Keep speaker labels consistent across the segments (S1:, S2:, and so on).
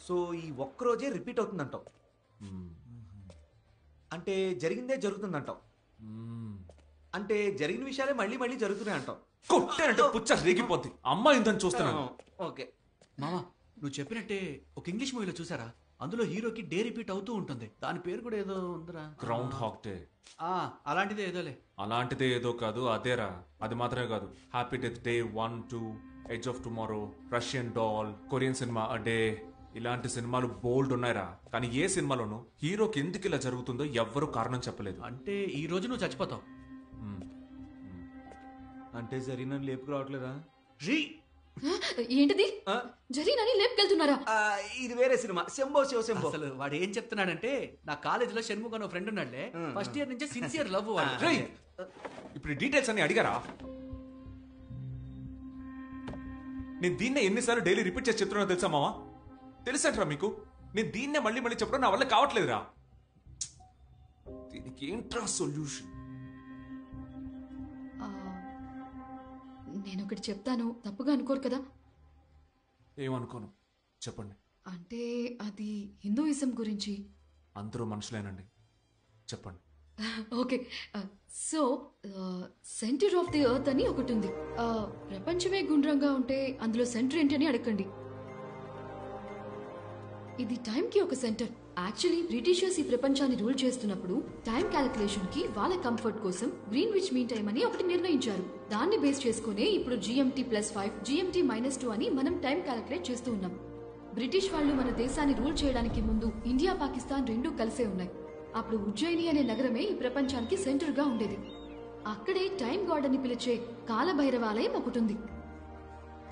S1: So ఈ ఒక్కరోజే repeat అవుతుందంటావు. అంటే జరిగిందే జరుగుతుందంటావు. అంటే జరిగిన విషయాలే మళ్ళీ మళ్ళీ జరుగుతున్నాయి అంటావు.
S2: కొట్టానంటే పుచ్చ రేగిపోద్ది. అమ్మాయి ఇందని చూస్తున్నాను.
S1: ఓకే
S3: మామా, నువ్వు చెప్పినట్టే ఒక ఇంగ్లీష్ మూవీలో చూసారా? అందులో హీరోకి డే రిపీట్ అవుతూ ఉంటుంది. దాని పేరు కూడా ఏదో ఉందిరా.
S2: Groundhog Day.
S3: అలాంటిదే ఏదోలే.
S2: అలాంటిదే ఏదో కాదు, అదేరా. అది మాత్రమే కాదు, Happy Death Day 1, 2, Edge of Tomorrow, Russian Doll, Korean cinema A Day, ఇలాంటి సినిమాలు బోల్డ్ ఉన్నాయిరా. కానీ ఏ సినిమాలోనూ హీరోకి ఎందుకు ఇలా జరుగుతుందో ఎవ్వరూ కారణం చెప్పలేదు.
S3: అంటే ఈ రోజు నువ్వు చచ్చిపోతావు
S1: అంటే జరిగిన లేపుకు రావట్లేదా?
S4: ఏంటిది? జరీనని లేపుకెళ్తున్నారా?
S1: ఇది వేరే సినిమా. శంభో శివ శంభో.
S3: అసలు వాడు ఏం చెప్తున్నాడంటే, నా కాలేజీలో షణ్ముఖ్ అనే ఫ్రెండ్ ఉన్నాడులే, ఫస్ట్ ఇయర్ నుంచి సిన్సియర్ లవ్ వాడు.
S2: ఇప్పుడు డీటెయిల్స్ అన్ని అడిగారా? నేను దీన్నే ఎన్నిసార్లు డైలీ రిపీట్ చేసి చెప్తున్నా తెలుసా మావా? తెలుసంటారా మీకు? నేను దీన్నే మళ్ళీ మళ్ళీ చెప్పడం నా వల్ల కావట్లేదురా. దీనికి ఏంట్రా సొల్యూషన్?
S4: నేను ఒకటి చెప్తాను, తప్పుగా అనుకోరు కదా?
S2: ఏమనుకోను, చెప్పండి.
S4: అంటే అది హిందూయిజం గురించి.
S2: అందరూ మనుషులేనండి, చెప్పండి.
S4: Okay, so centre of the earth అని ఒకటి ఉంది. ప్రపంచమే గుండ్రంగా ఉంటే అందులో సెంటర్ ఏంటి అని అడగండి. ఇది టైంకి ఒక సెంటర్. యాక్చువల్లీ బ్రిటిషర్స్ ఈ ప్రపంచాన్ని రూల్ చేస్తున్నప్పుడు టైం క్యాలిక్యులేషన్ కి వాళ్ళ కంఫర్ట్ కోసం గ్రీన్విచ్ మీన్ టైం అని ఒకటి నిర్ణయించారు. దాన్ని బేస్ చేసుకునే ఇప్పుడు GMT+5, GMT-2 అని మనం టైం క్యాలిక్యులేట్ చేస్తూ ఉన్నాం. బ్రిటిష్ వాళ్ళు మన దేశాన్ని రూల్ చేయడానికి ముందు ఇండియా, పాకిస్తాన్ రెండూ కలిసే ఉన్నాయి. అప్పుడు ఉజ్జయిని అనే నగరమే ఈ ప్రపంచానికి సెంటర్ గా ఉండేది. అక్కడే టైం గాడ్ అని పిలిచే కాలభైరవాలయం ఒకటి ఉంది.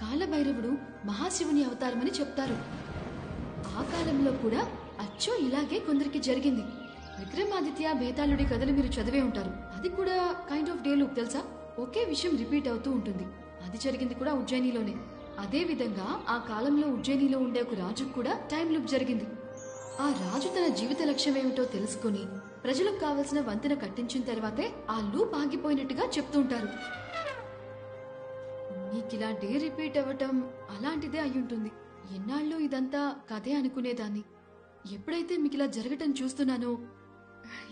S4: కాలభైరవుడు మహాశివుని అవతారమని చెప్తారు. ఆ కాలంలో కూడా అచ్చో ఇలాగే కొందరికి జరిగింది. విక్రమాదిత్య, బేతాళుడి కథలు మీరు చదివే ఉంటారు. అది కూడా కైండ్ ఆఫ్ డే లూప్, తెలుసా? ఒకే విషయం రిపీట్ అవుతూ ఉంటుంది. అది జరిగింది కూడా ఉజ్జయినిలోనే. అదే విధంగా ఆ కాలంలో ఉజ్జయినిలో ఉండే ఒక రాజుకు కూడా టైం లూప్ జరిగింది. ఆ రాజు తన జీవిత లక్ష్యం ఏమిటో తెలుసుకుని ప్రజలకు కావలసిన వంతెన కట్టించిన తర్వాతే ఆ లూప్ ఆగిపోయినట్టుగా చెప్తూ ఉంటారు. నీకిలా డే రిపీట్ అవ్వటం అలాంటిదే అయ్యుంటుంది. ఎన్నాళ్ళు ఇదంతా కథే అనుకునేదాన్ని. ఎప్పుడైతే మీకు ఇలా జరగటం చూస్తున్నానో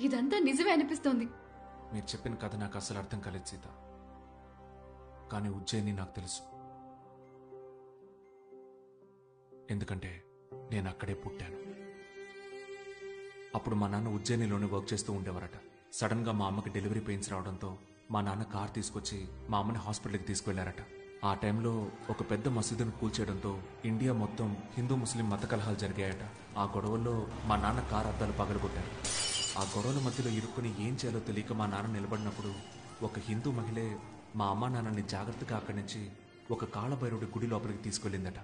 S4: ఇదంతా నిజమే అనిపిస్తోంది.
S2: మీరు చెప్పిన కథ నాకు అసలు అర్థం కాలేదు సీత. కానీ ఉజ్జయిని నాకు తెలుసు. ఎందుకంటే నేను అక్కడే పుట్టాను. అప్పుడు మా నాన్న ఉజ్జయినిలోనే వర్క్ చేస్తూ ఉండేవారట. సడన్ గా మా అమ్మకి డెలివరీ పెయిన్స్ రావడంతో మా నాన్న కార్ తీసుకొచ్చి మా అమ్మని హాస్పిటల్కి తీసుకువెళ్లారట. ఆ టైంలో ఒక పెద్ద మసీదును కూల్చేయడంతో ఇండియా మొత్తం హిందూ ముస్లిం మత కలహాలు జరిగాయట. ఆ గొడవల్లో మా నాన్న కారు అద్దాలు పగలగొట్టారు. ఆ గొడవల మధ్యలో ఇరుక్కుని ఏం చేయాలో తెలియక మా నాన్న నిలబడినప్పుడు ఒక హిందూ మహిళే మా అమ్మా నాన్నని జాగ్రత్తగా అక్కడి నుంచి ఒక కాళభైరవుడి గుడి లోపలికి తీసుకెళ్ళిందట.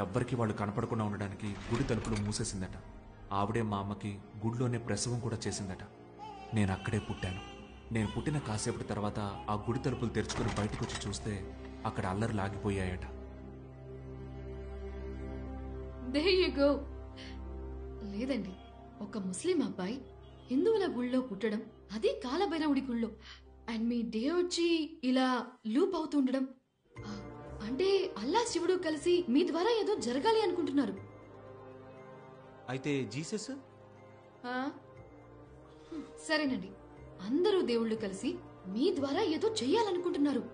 S2: ఎవ్వరికి వాళ్ళు కనపడకుండా ఉండడానికి గుడి తలుపులు మూసేసిందట. ఆవిడే మా అమ్మకి గుడిలోనే ప్రసవం కూడా చేసిందట. నేను అక్కడే పుట్టాను. నేను పుట్టిన కాసేపటి తర్వాత ఆ గుడి తలుపులు తెరుచుకుని బయటకు వచ్చి చూస్తే అక్కడ అల్లరి లాగిపోయాయట.
S4: There you go. లేదండి, ఒక ముస్లిం అబ్బాయి హిందువుల గుళ్ళో పుట్టడం, అది కాలభైరవుడి గుళ్ళో, అండ్ మీ డే వచ్చి ఇలా లూప్ అవుతుండడం అంటే అల్లా శివుడు కలిసి మీ ద్వారా ఏదో జరగాలి అనుకుంటున్నారు.
S1: అయితే జీసస్?
S4: సరేనండి, అందరూ దేవుళ్ళు కలిసి మీ ద్వారా ఏదో చెయ్యాలనుకుంటున్నారు.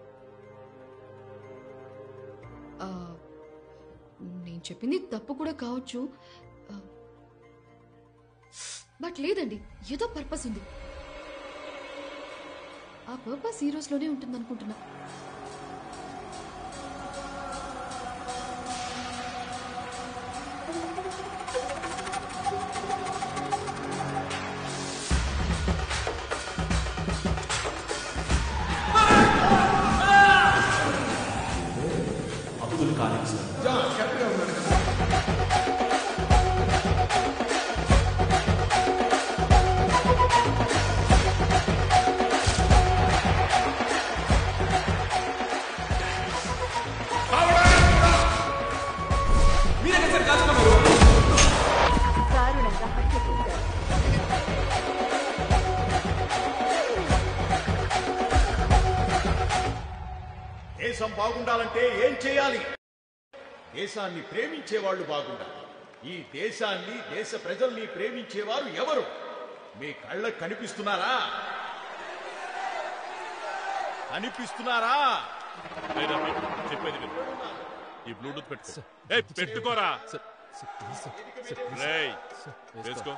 S4: నేను చెప్పింది తప్పు కూడా కావచ్చు, బట్ లేదండి, ఏదో పర్పస్ ఉంది. ఆ పర్పస్ ఈ రోజులోనే ఉంటుంది అనుకుంటున్నా.
S2: అబ్దుల్ ఖాలిక్ సార్.
S5: దేశం బాగుండాలంటే ఏం చేయాలి? దేశాన్ని ప్రేమించే వాళ్ళు బాగుండాలి, ఈ దేశాన్ని దేశ ప్రజల్ని ప్రేమించేవారు ఎవరు? మీ కళ్ళకు కనిపిస్తున్నారా? కనిపిస్తున్నారా?
S6: చెప్పేది విను. ఈ బ్లూటూత్ పెట్టుకో. పెట్టుకోరా. వేసుకో.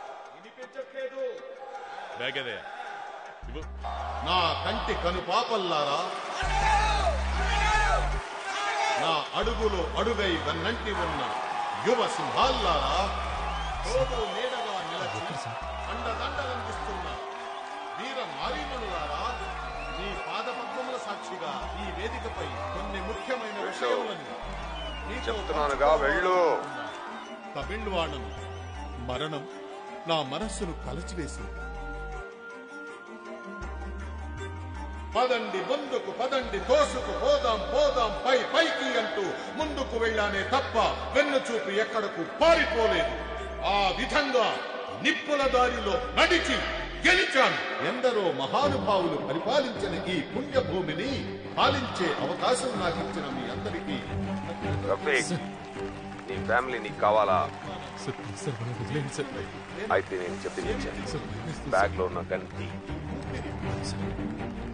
S6: బ్యాగ్ అదే ఇవ్వు.
S7: నా కంటి కనుపాపల్లారా, నా అడుగులో అడుగై వెన్నంటి ఉన్న యువ సింహాల్లారా, తోడు నీడగా నిలచి అండదండలందిస్తున్న వీర నారీమణులారా, మీ పాదపద్మముల సాక్షిగా ఈ వేదికపై కొన్ని ముఖ్యమైన విషయములను
S8: చెప్తున్నానుగా వెళ్ళు.
S7: తమిళవాణను మరణం నా మనస్సును కలచివేసింది. పదండి ముందుకు, పదండి తోసుకు, పోదాం పోదాం పై పైకి అంటూ ముందుకు వెళ్ళానే తప్ప వెన్ను చూపి ఎక్కడకు పారిపోలేదు. ఆ విధంగా నిప్పుల దారిలో నడిచి గెలిచాను. ఎందరో మహానుభావులు పరిపాలించిన ఈ పుణ్యభూమిని పాలించే అవకాశం నాకు ఇచ్చిన మీ అందరికీ
S8: రఫీక్, నీ ఫ్యామిలీ నీకు కావాలా? అయితే నేను చెప్పింది బ్యాగ్ లో ఉన్న గన్కి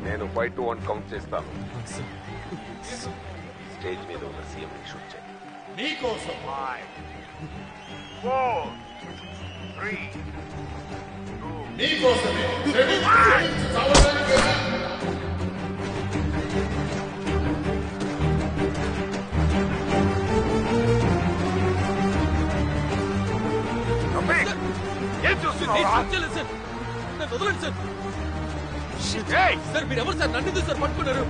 S8: నేను 5 to 1 కౌంట్ చేస్తాను. స్టేజ్ మీద ఉన్న సీఎం ని షూట్ చేయి.
S7: మీకోసం
S8: 5, 4, 3, 2.
S7: మీకోసమే చావడానికి
S8: ఏం చూస్తున్నావు?
S3: సార్ మీరు ఎవరు సార్? నన్ను సార్ పట్టుకున్నారు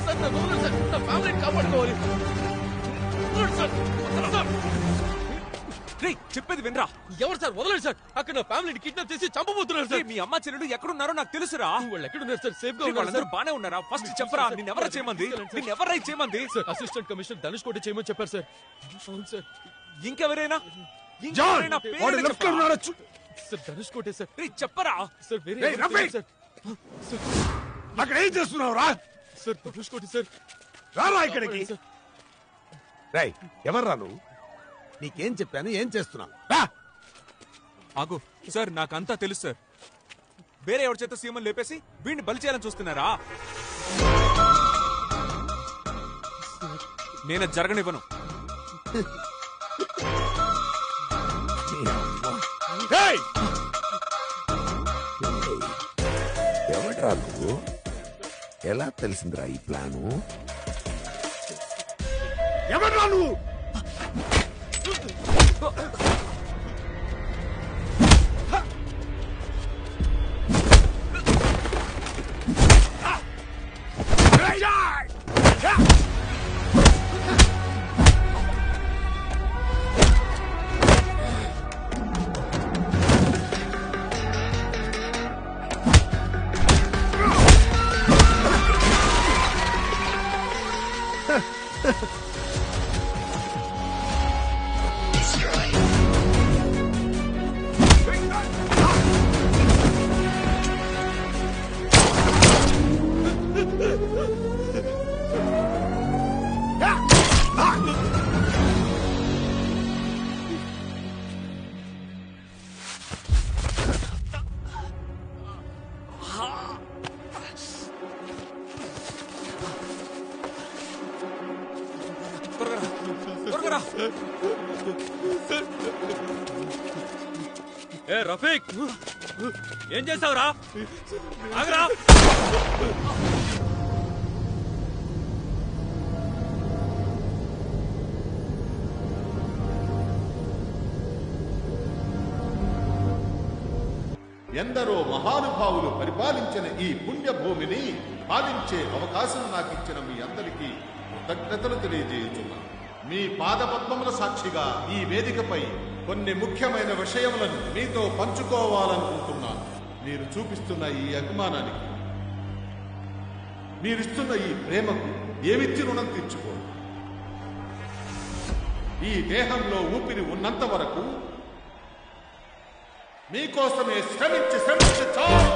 S3: సార్. నా వదలండి సార్. నా ఫ్యామిలీని కాపాడుకోవాలి సార్.
S2: చెప్పేది వినరా.
S3: ఎవరు సార్? వదలండి సార్. అక్కడ నా ఫ్యామిలీని కిడ్నాప్ చేసి చంపబోతున్నారు సార్.
S2: మీ అమ్మ చెల్లెలు ఎక్కడున్నారో నాకు తెలుసురా.
S3: వాళ్ళు ఎక్కడున్నారు సార్? సేఫ్ గా
S2: వాళ్ళందరూ బానే ఉన్నారా? ఫస్ట్ చెప్పరా, నిన్నెవరా చేయమంది? నిన్నెవరై చేయమంది?
S3: సార్ అసిస్టెంట్ కమిషనర్ ధనుష్ కోటి చేయమని చెప్పారు సార్. అవును సార్.
S2: ఇంకెవరైనా?
S3: సార్ ధనుష్ కోటే సార్.
S2: చెప్పరా
S3: సార్. వేరే సార్.
S9: అక్కడ ఏం చేస్తున్నావు రా?
S3: సార్ ధనుష్ కోటి సార్.
S9: రారా ఇక్కడికి. రై ఎవర్రా నువ్వు? నీకేం చెప్పాను, ఏం చేస్తున్నావు?
S2: ఆగు సార్, నాకంతా తెలుసు సార్. వేరే ఎవరి చేత సీఎం లేపేసి వీడిని బలి చేయాలని చూస్తున్నారా? నేను జరగనివ్వను.
S9: ఎవడ్రా నువ్వు? ఎలా తెలిసిందిరా ఈ ప్లాను? ఎవడ్రా నువ్వు?
S3: ఏ రఫీక్, ఏం చేసావురా? ఆగరా.
S7: ఎందరో మహానుభావులు పరిపాలించిన ఈ పుణ్యభూమిని పాలించే అవకాశం నాకు ఇచ్చిన మీ అందరికీ కృతజ్ఞతలు తెలియజేయుచున్నాను. మీ పాదపద్మముల సాక్షిగా ఈ వేదికపై కొన్ని ముఖ్యమైన విషయములను మీతో పంచుకోవాలనుకుంటున్నాను. మీరు చూపిస్తున్న ఈ అభిమానానికి, మీరిస్తున్న ఈ ప్రేమకు ఏమిచ్చి రుణం తీర్చుకో. ఈ దేహంలో ఊపిరి ఉన్నంత వరకు మీకోసమే శ్రమించి చాలు.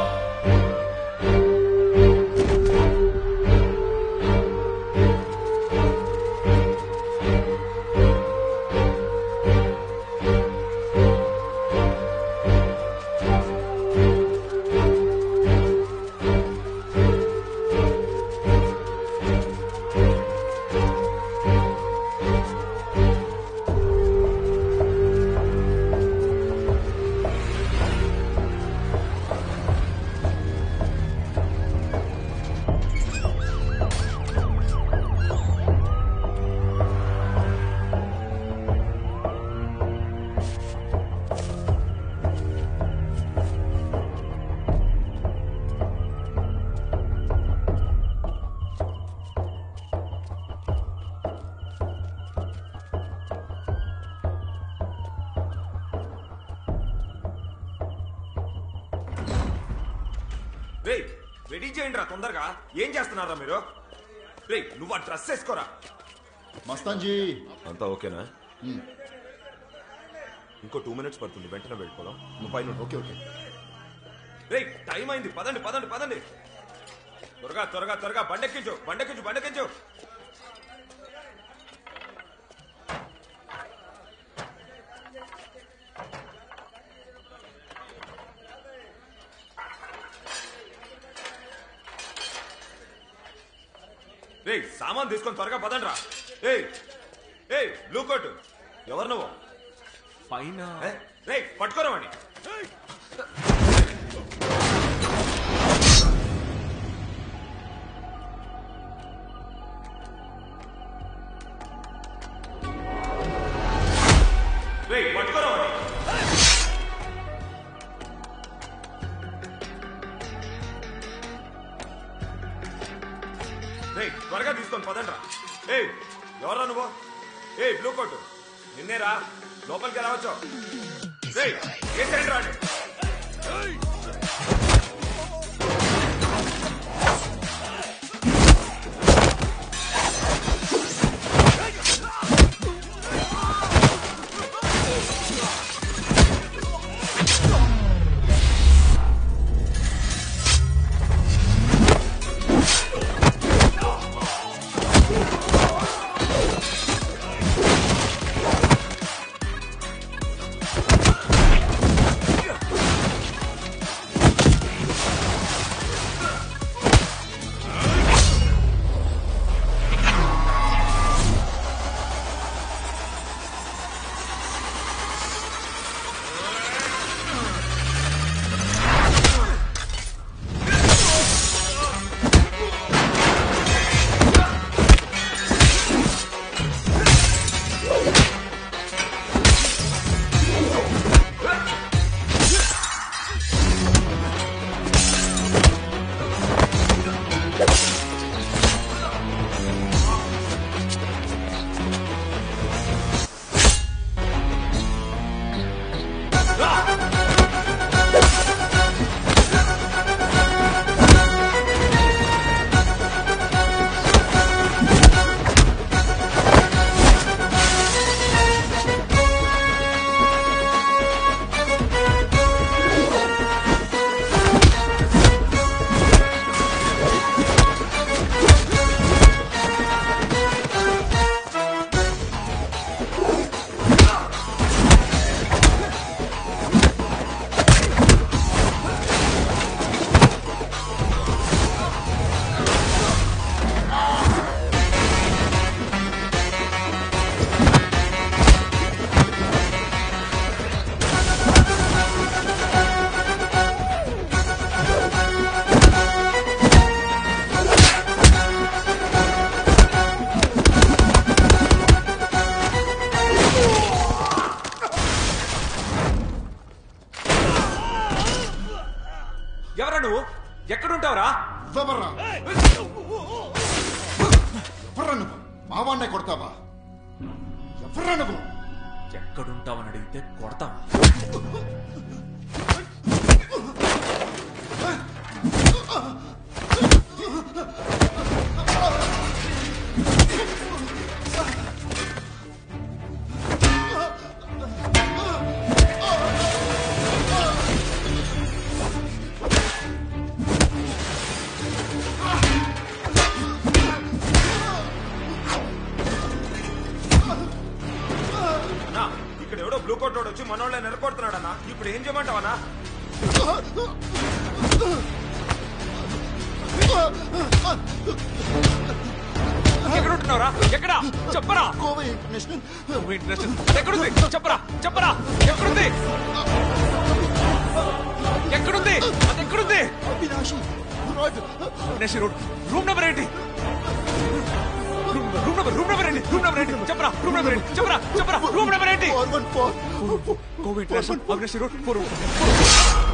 S1: రే రెడీ చేయండి రా తొందరగా. ఏం చేస్తున్నారా మీరు? రే నువ్వు ఆ డ్రెస్ వేసుకోరా.
S10: మస్తాన్ జీ
S8: అంతా ఓకేనా? ఇంకో 2 minutes పడుతుంది, వెంటనే వెళ్ళిపోదాం. నువ్వు పైన
S10: ఓకే ఓకే.
S1: రే టైం అయింది, పదండి పదండి పదండి. త్వరగా త్వరగా త్వరగా బండెక్కించు బండెక్కించు బండెక్కించు. రే సామాన్ తీసుకొని త్వరగా పదండి రా. ఏ బ్లూ కోట్ ఎవరు నువ్వు?
S2: పైన
S1: రే పట్టుకోరవాణి. రే పట్టుకోరవాణి. రే త్వరగా తీసుకొని పదండి రా. ఏ ఎవరా నువ్వు? ఏ బ్లూ కోట్ నిన్నేరా, లోపలికి రావచ్చు. రే ఏసేంటి రాండి. ఎవరా నువ్వు? ఎక్కడుంటావురా?
S10: ఎవర్రా నువ్వు? మావాన్నే కొడతావా? ఎవర్రా నువ్వు?
S2: ఎక్కడుంటావని అడిగితే కొడతావా?
S1: ఇక్కడ ఎవడో బ్లూ కోట్ వచ్చి మనోళ్ళని నిలకొడుతున్నాడన్నా. ఇప్పుడు ఏం చేయమంటావన్నా? ఎక్కడ ఉంటున్నావురా? ఎక్కడ చెప్పరా?
S10: కోవై ఇంటర్నేషనల్.
S1: ఎక్కడుంది చెప్పరా చెప్పరా. ఎక్కడుంది ఎక్కడుంది అది ఎక్కడుంది?
S10: అవినాషి
S1: రోడ్ రూమ్ నెంబర్ ఏంటి? రూమ్ నెంబర్ ఏంటి? చెప్పరా రూమ్ నెంబర్ ఏంటి? చెప్పరా రూమ్ నెంబర్ ఏంటి?
S10: 414
S1: కోవిడ్ అవినాషి రోడ్ 4